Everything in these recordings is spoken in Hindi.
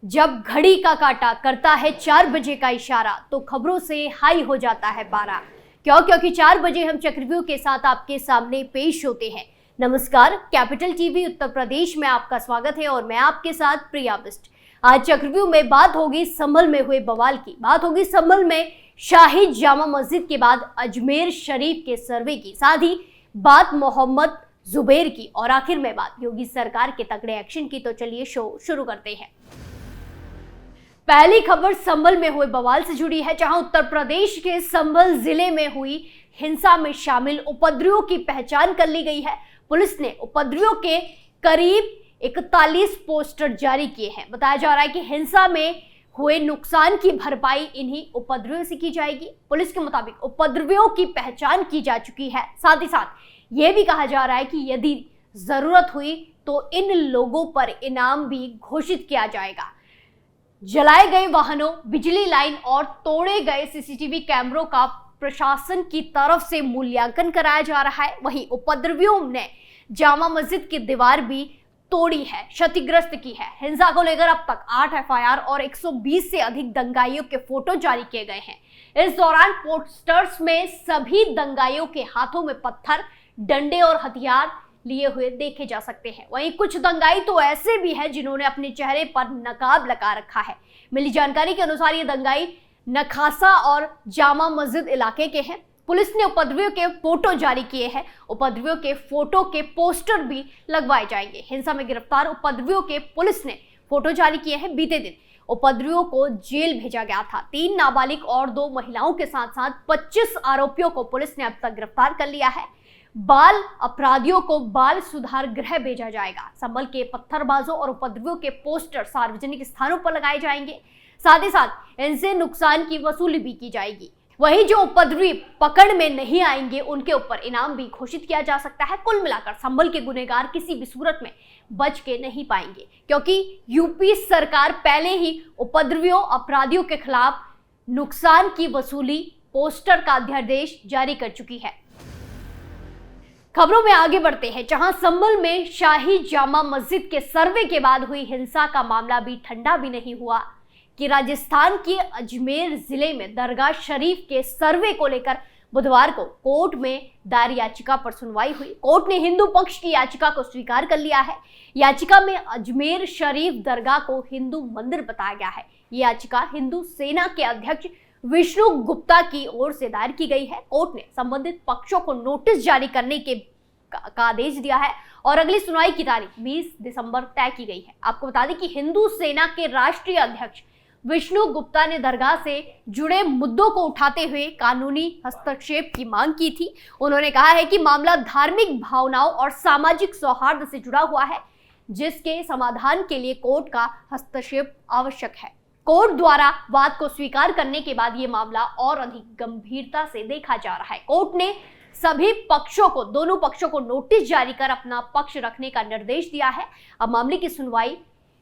जब घड़ी का काटा करता है 4 बजे का इशारा तो खबरों से हाई हो जाता है पारा। क्योंकि 4 बजे हम चक्रव्यूह के साथ आपके सामने पेश होते हैं। नमस्कार, कैपिटल टीवी उत्तर प्रदेश में आपका स्वागत है और मैं आपके साथ प्रिया बिस्ट। आज चक्रव्यूह में बात होगी संभल में हुए बवाल की, बात होगी संभल में शाही जामा मस्जिद के बाद अजमेर शरीफ के सर्वे की, साथ ही बात मोहम्मद जुबैर की और आखिर में बात योगी सरकार के तगड़े एक्शन की। तो चलिए शो शुरू करते हैं। पहली खबर संभल में हुए बवाल से जुड़ी है, जहां उत्तर प्रदेश के संभल जिले में हुई हिंसा में शामिल उपद्रवियों की पहचान कर ली गई है। पुलिस ने उपद्रवियों के करीब 41 पोस्टर जारी किए हैं। बताया जा रहा है कि हिंसा में हुए नुकसान की भरपाई इन्हीं उपद्रवियों से की जाएगी। पुलिस के मुताबिक उपद्रवियों की पहचान की जा चुकी है। साथ ही साथ यह भी कहा जा रहा है कि यदि जरूरत हुई तो इन लोगों पर इनाम भी घोषित किया जाएगा। जलाए गए वाहनों, बिजली लाइन और तोड़े गए सीसीटीवी कैमरों का प्रशासन की तरफ से मूल्यांकन कराया जा रहा है। वहीं उपद्रवियों ने जामा मस्जिद की दीवार भी तोड़ी है, क्षतिग्रस्त की है। हिंसा को लेकर अब तक 8 एफआईआर और 120 से अधिक दंगाइयों के फोटो जारी किए गए हैं। इस दौरान पोस्टर्स में सभी दंगाइयों के हाथों में पत्थर, डंडे और हथियार लिए हुए देखे जा सकते हैं। वहीं कुछ दंगाई तो ऐसे भी हैं जिन्होंने अपने चेहरे पर नकाब लगा रखा है। मिली जानकारी के अनुसार ये दंगाई नखासा और जामा मस्जिद इलाके के हैं। पुलिस ने उपद्रवियों के फोटो जारी किए हैं। उपद्रवियों के फोटो के पोस्टर भी लगवाए जाएंगे। हिंसा में गिरफ्तार उपद्रवियों के पुलिस ने फोटो जारी किए हैं। बीते दिन उपद्रवियों को जेल भेजा गया था। 3 नाबालिग और 2 महिलाओं के साथ साथ 25 आरोपियों को पुलिस ने अब तक गिरफ्तार कर लिया है। बाल अपराधियों को बाल सुधार गृह भेजा जाएगा। संभल के पत्थरबाजों और उपद्रवियों के पोस्टर सार्वजनिक स्थानों पर लगाए जाएंगे। साथ ही साथ इनसे नुकसान की वसूली भी की जाएगी। वहीं जो उपद्रवी पकड़ में नहीं आएंगे उनके ऊपर इनाम भी घोषित किया जा सकता है। कुल मिलाकर संभल के गुनहगार किसी भी सूरत में बच के नहीं पाएंगे, क्योंकि यूपी सरकार पहले ही उपद्रवियों, अपराधियों के खिलाफ नुकसान की वसूली पोस्टर का अध्यादेश जारी कर चुकी है। खबरों में आगे बढ़ते हैं, जहां संभल में शाही जामा मस्जिद के सर्वे के बाद हुई हिंसा का मामला भी ठंडा भी नहीं हुआ कि राजस्थान के अजमेर जिले में दरगाह शरीफ के सर्वे को लेकर बुधवार को कोर्ट में दायर याचिका पर सुनवाई हुई। कोर्ट ने हिंदू पक्ष की याचिका को स्वीकार कर लिया है। याचिका में अजमेर शरीफ दरगाह को हिंदू मंदिर बताया गया है। ये याचिका हिंदू सेना के अध्यक्ष विष्णु गुप्ता की ओर से दायर की गई है। कोर्ट ने संबंधित पक्षों को नोटिस जारी करने का आदेश दिया है और अगली सुनवाई की तारीख 20 दिसंबर तय की गई है। आपको बता दें कि हिंदू सेना के राष्ट्रीय अध्यक्ष विष्णु गुप्ता ने दरगाह से जुड़े मुद्दों को उठाते हुए कानूनी हस्तक्षेप की मांग की थी। उन्होंने कहा है कि मामला धार्मिक भावनाओं और सामाजिक सौहार्द से जुड़ा हुआ है, जिसके समाधान के लिए कोर्ट का हस्तक्षेप आवश्यक है। कोर्ट द्वारा बात को स्वीकार करने के बाद ये मामला और अधिक गंभीरता से देखा जा रहा है। कोर्ट ने सभी पक्षों को, दोनों पक्षों को नोटिस जारी कर अपना पक्ष रखने का निर्देश दिया है। अब मामले की सुनवाई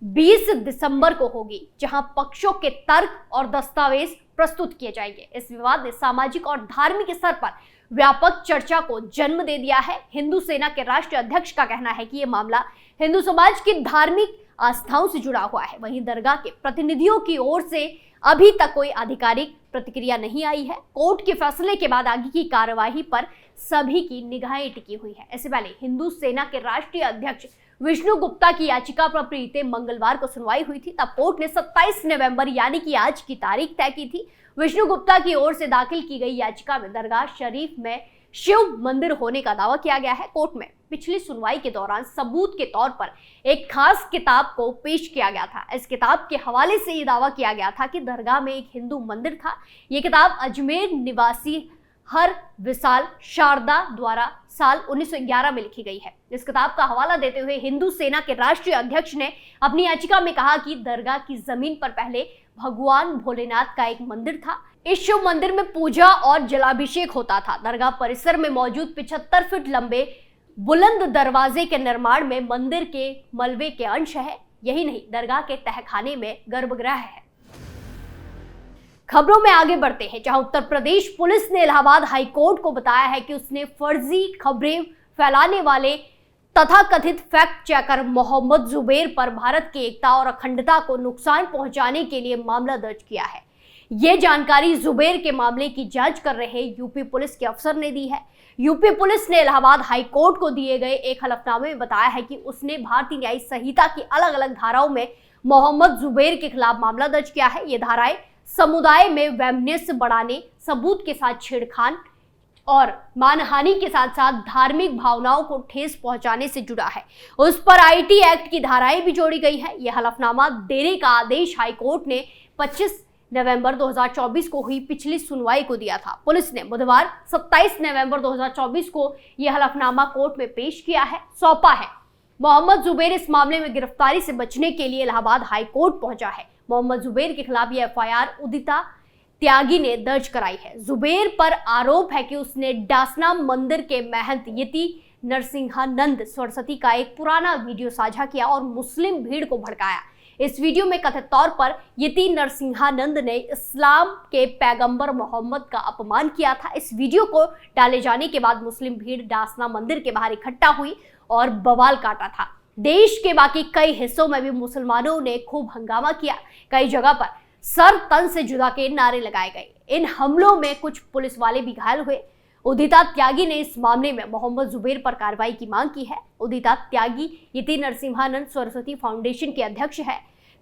20 दिसंबर को होगी, जहां पक्षों के तर्क और दस्तावेज प्रस्तुत किए जाएंगे। इस विवाद ने सामाजिक और धार्मिक स्तर पर व्यापक चर्चा को जन्म दे दिया है। हिंदू सेना के राष्ट्रीय अध्यक्ष का कहना है कि यह मामला हिंदू समाज की धार्मिक आस्थाओं से जुड़ा हुआ है। वहीं दरगाह के प्रतिनिधियों की ओर से अभी तक कोई आधिकारिक प्रतिक्रिया नहीं आई है। कोर्ट के फैसले के बाद आगे की कार्यवाही पर सभी की निगाहें टिकी हुई है। इससे पहले हिंदू सेना के राष्ट्रीय अध्यक्ष विष्णु गुप्ता की याचिका पर बीते मंगलवार को सुनवाई हुई थी। तब कोर्ट ने 27 नवंबर यानी कि आज की तारीख तय की थी। विष्णु गुप्ता की ओर से दाखिल की गई याचिका में दरगाह शरीफ में शिव मंदिर होने का दावा किया गया है। कोर्ट में पिछली सुनवाई के दौरान सबूत के तौर पर एक खास किताब को पेश किया गया था। इस किताब के हवाले से ये दावा किया गया था कि दरगाह में एक हिंदू मंदिर था। ये किताब अजमेर निवासी हर विशाल शारदा द्वारा साल 1911 में लिखी गई है। इस किताब का हवाला देते हुए हिंदू सेना के राष्ट्रीय अध्यक्ष ने अपनी याचिका में कहा कि दरगाह की जमीन पर पहले भगवान भोलेनाथ का एक मंदिर था। इस शिव मंदिर में पूजा और जलाभिषेक होता था। दरगाह परिसर में मौजूद 75 फीट लंबे बुलंद दरवाजे के निर्माण में मंदिर के मलबे के अंश है। यही नहीं, दरगाह के तहखाने में गर्भगृह है। खबरों में आगे बढ़ते हैं, जहां उत्तर प्रदेश पुलिस ने इलाहाबाद हाई कोर्ट को बताया है कि उसने फर्जी खबरें फैलाने वाले तथाकथित फैक्ट चेकर मोहम्मद जुबैर पर भारत की एकता और अखंडता को नुकसान पहुंचाने के लिए मामला दर्ज किया है। ये जानकारी जुबैर के मामले की जांच कर रहे यूपी पुलिस के अफसर ने दी है। यूपी पुलिस ने इलाहाबाद हाई कोर्ट को दिए गए एक हलफनामे में बताया है कि उसने भारतीय न्याय संहिता की अलग अलग धाराओं में मोहम्मद जुबैर के खिलाफ मामला दर्ज किया है। ये धाराएं समुदाय में वैमनस्य बढ़ाने, सबूत के साथ छेड़खानी और मानहानि के साथ साथ धार्मिक भावनाओं को ठेस पहुंचाने से जुड़ा है। उस पर आईटी एक्ट की धाराएं भी जोड़ी गई है। यह हलफनामा देने का आदेश हाईकोर्ट ने 25 नवंबर 2024 को हुई पिछली सुनवाई को दिया था। पुलिस ने बुधवार 27 नवंबर 2024 को यह हलफनामा कोर्ट में पेश किया है, सौंपा है। मोहम्मद जुबैर इस मामले में गिरफ्तारी से बचने के लिए इलाहाबाद हाई कोर्ट पहुंचा है। मोहम्मद जुबैर के खिलाफ यह एफआईआर उदिता त्यागी ने दर्ज कराई है। जुबैर पर आरोप है कि उसने डासना मंदिर के महंत यति नरसिंहानंद सरस्वती का एक पुराना वीडियो साझा किया और मुस्लिम भीड़ को भड़काया। इस वीडियो में कथित तौर पर यति नरसिंहानंद ने इस्लाम के पैगंबर मोहम्मद का अपमान किया था। इस वीडियो को डाले जाने के बाद मुस्लिम भीड़ डासना मंदिर के बाहर इकट्ठा हुई और बवाल काटा था। देश के बाकी कई हिस्सों में भी मुसलमानों ने खूब हंगामा किया। कई जगह पर सर तन से जुदा के नारे लगाए गए। इन हमलों में कुछ पुलिस वाले भी घायल हुए। उदिता त्यागी ने इस मामले में मोहम्मद जुबैर पर कार्रवाई की मांग की है। उदिता त्यागी यति नरसिंहानंद सरस्वती फाउंडेशन के अध्यक्ष है।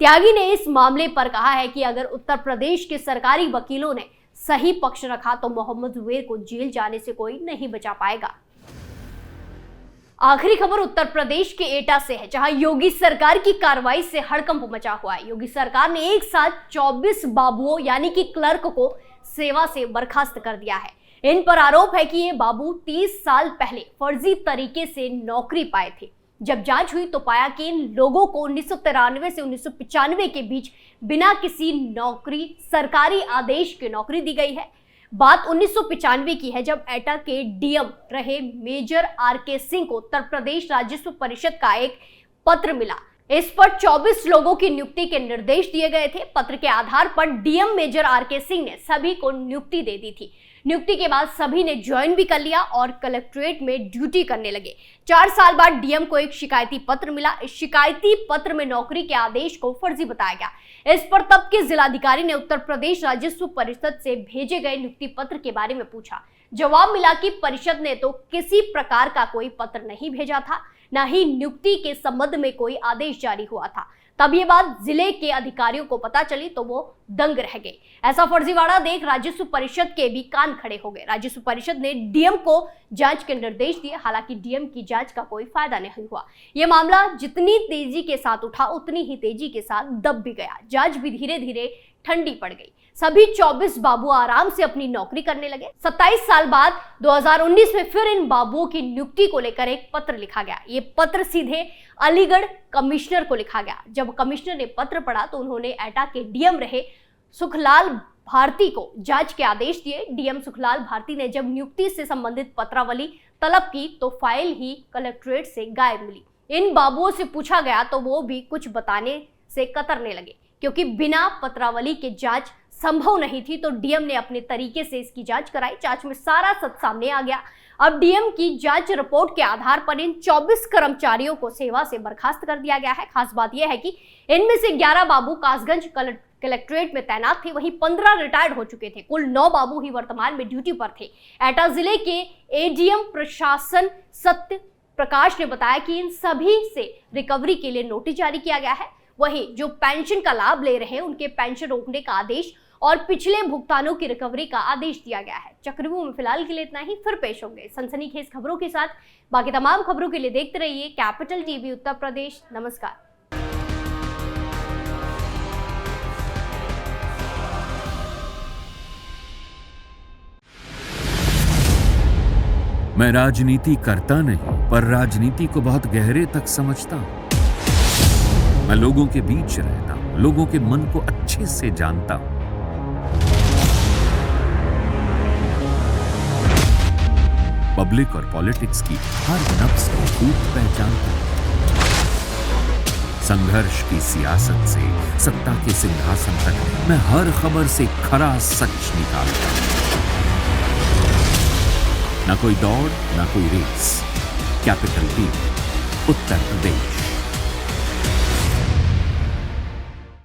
त्यागी ने इस मामले पर कहा है कि अगर उत्तर प्रदेश के सरकारी वकीलों ने सही पक्ष रखा तो मोहम्मद जुबैर को जेल जाने से कोई नहीं बचा पाएगा। आखिरी खबर उत्तर प्रदेश के एटा से है, जहां योगी सरकार की कार्रवाई से हड़कंप मचा हुआ है। योगी सरकार ने एक साथ 24 बाबुओं यानी कि क्लर्क को सेवा से बर्खास्त कर दिया है। इन पर आरोप है कि ये बाबू 30 साल पहले फर्जी तरीके से नौकरी पाए थे। जब जांच हुई तो पाया कि इन लोगों को 1993 से 1995 के बीच बिना किसी नौकरी सरकारी आदेश की नौकरी दी गई है। बात 1995 की है, जब एटा के डीएम रहे मेजर आरके सिंह को उत्तर प्रदेश राजस्व परिषद का एक पत्र मिला। इस पर 24 लोगों की नियुक्ति के निर्देश दिए गए थे। पत्र के आधार पर डीएम मेजर आरके सिंह ने सभी को नियुक्ति दे दी थी। नियुक्ति के बाद सभी ने ज्वाइन भी कर लिया और कलेक्ट्रेट में ड्यूटी करने लगे। 4 साल बाद डीएम को एक शिकायती पत्र मिला। इस शिकायती पत्र में नौकरी के आदेश को फर्जी बताया गया। इस पर तब के जिलाधिकारी ने उत्तर प्रदेश राजस्व परिषद से भेजे गए नियुक्ति पत्र के बारे में पूछा। जवाब मिला कि परिषद ने तो किसी प्रकार का कोई पत्र नहीं भेजा था, न ही नियुक्ति के संबंध में कोई आदेश जारी हुआ था। तब ये बात जिले के अधिकारियों को पता चली तो वो दंग रह गए। ऐसा फर्जीवाड़ा देख राजस्व परिषद के भी कान खड़े हो गए। राजस्व परिषद ने डीएम को जांच के निर्देश दिए। हालांकि डीएम की जांच का कोई फायदा नहीं हुआ। ये मामला जितनी तेजी के साथ उठा उतनी ही तेजी के साथ दब भी गया। जांच भी धीरे धीरे ठंडी पड़ गई। सभी 24 बाबू आराम से अपनी नौकरी करने लगे। 27 साल बाद 2019 में फिर इन बाबुओं की नियुक्ति को लेकर एक पत्र लिखा गया। ये पत्र सीधे अलीगढ़ कमिश्नर को लिखा गया। जब कमिश्नर ने पत्र पढ़ा तो उन्होंने एटा के डीएम रहे सुखलाल भारती को जांच के आदेश दिए। डीएम सुखलाल भारती ने जब नियुक्ति से संबंधित पत्रावली तलब की तो फाइल ही कलेक्ट्रेट से गायब मिली। इन बाबुओं से पूछा गया तो वो भी कुछ बताने से कतरने लगे, क्योंकि बिना पत्रावली के जांच संभव नहीं थी। तो डीएम ने अपने तरीके से इसकी जांच कराई। जांच में सारा सच सामने आ गया। अब डीएम की जांच रिपोर्ट के आधार पर इन 24 कर्मचारियों को सेवा से बर्खास्त कर दिया गया है। खास बात यह है कि इनमें से 11 बाबू कासगंज कलेक्ट्रेट में तैनात थे, वहीं 15 रिटायर्ड हो चुके थे। कुल 9 बाबू ही वर्तमान में ड्यूटी पर थे। एटा जिले के एडीएम प्रशासन सत्य प्रकाश ने बताया कि इन सभी से रिकवरी के लिए नोटिस जारी किया गया है। वहीं जो पेंशन का लाभ ले रहे हैं उनके पेंशन रोकने का आदेश और पिछले भुगतानों की रिकवरी का आदेश दिया गया है। चक्रव्यूह में फिलहाल के लिए इतना ही। फिर पेश होंगे सनसनीखेज खबरों के साथ। बाकी तमाम खबरों के लिए देखते रहिए कैपिटल टीवी उत्तर प्रदेश। नमस्कार। मैं राजनीति करता नहीं, पर राजनीति को बहुत गहरे तक समझता हूं। मैं लोगों के बीच रहता हूं, लोगों के मन को अच्छे से जानता हूं। पब्लिक और पॉलिटिक्स की हर नब्ज को खूब पहचानता हूं। संघर्ष की सियासत से सत्ता के सिंहासन तक मैं हर खबर से खरा सच निकालता हूं। ना कोई दौड़, ना कोई race. Capital TV, Uttar Pradesh.